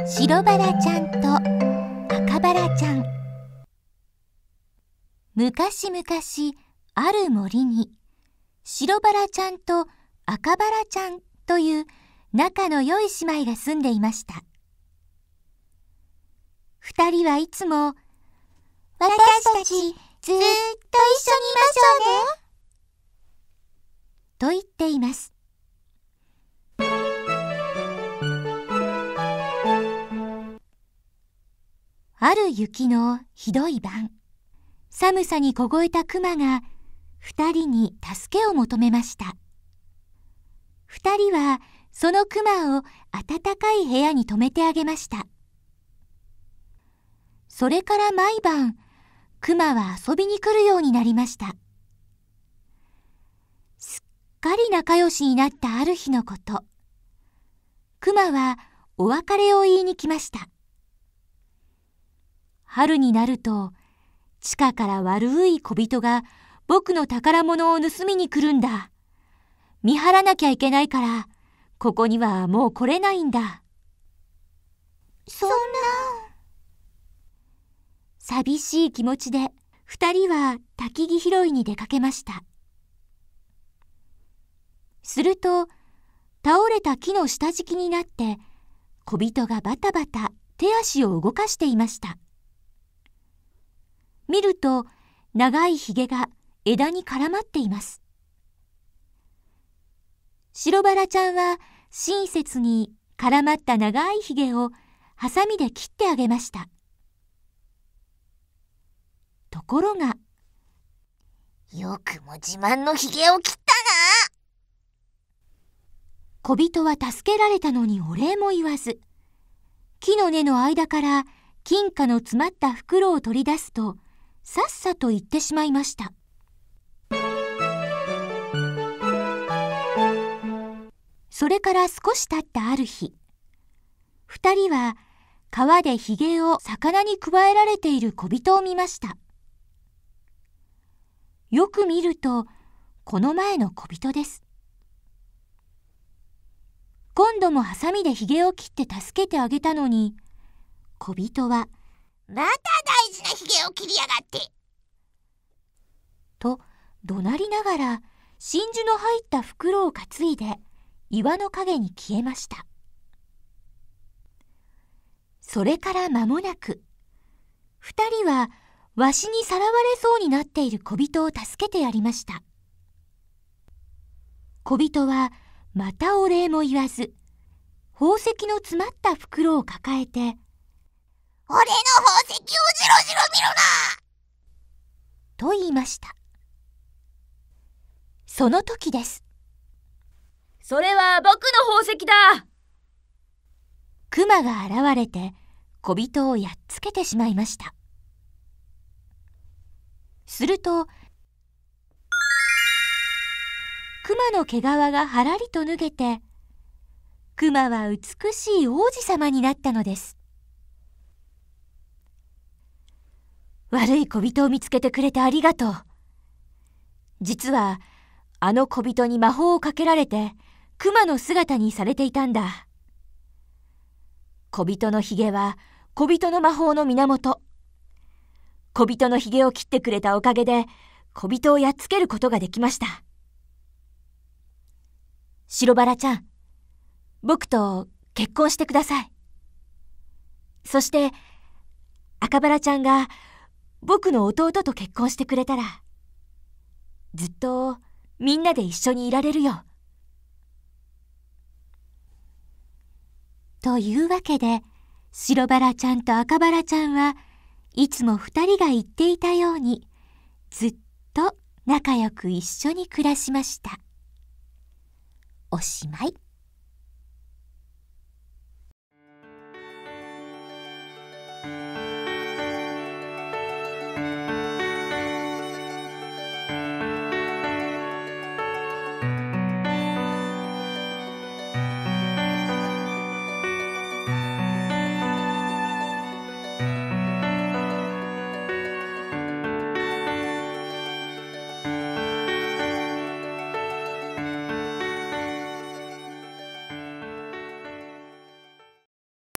白バラちゃんと赤バラちゃん。昔々ある森に白バラちゃんと赤バラちゃんという仲の良い姉妹が住んでいました。二人はいつも私たちずっと一緒にいましょうねと言っています。ある雪のひどい晩、寒さに凍えたクマが二人に助けを求めました。二人はそのクマを暖かい部屋に泊めてあげました。それから毎晩、クマは遊びに来るようになりました。すっかり仲良しになったある日のこと、クマはお別れを言いに来ました。春になると、地下から悪い小人が僕の宝物を盗みに来るんだ。見張らなきゃいけないから、ここにはもう来れないんだ。そんな。寂しい気持ちで二人は焚き木拾いに出かけました。すると、倒れた木の下敷きになって、小人がバタバタ手足を動かしていました。見ると、長いひげが枝に絡まっています。白バラちゃんは親切に絡まった長いひげをハサミで切ってあげました。ところが、よくも自慢のひげを切ったな。小人は助けられたのにお礼も言わず、木の根の間から金貨の詰まった袋を取り出すと、さっさと言ってしまいました。それから少し経ったある日、二人は川でひげを魚にくわえられている小人を見ました。よく見ると、この前の小人です。今度もハサミでひげを切って助けてあげたのに、小人は、また大事なひげを切りやがって。と怒鳴りながら真珠の入った袋を担いで岩の陰に消えました。それから間もなく、二人はわしにさらわれそうになっている小人を助けてやりました。小人はまたお礼も言わず、宝石の詰まった袋を抱えて、俺の宝石をじろじろ見ろなと言いました。その時です。それは僕の宝石だ。クマが現れて小人をやっつけてしまいました。すると、クマの毛皮がはらりと脱げて、クマは美しい王子様になったのです。悪い小人を見つけてくれてありがとう。実は、あの小人に魔法をかけられて、クマの姿にされていたんだ。小人のひげは、小人の魔法の源。小人のひげを切ってくれたおかげで、小人をやっつけることができました。白バラちゃん、僕と結婚してください。そして、赤バラちゃんが、僕の弟と結婚してくれたら、ずっとみんなで一緒にいられるよ。というわけで、白バラちゃんと赤バラちゃんはいつも二人が言っていたように、ずっと仲良く一緒に暮らしました。おしまい。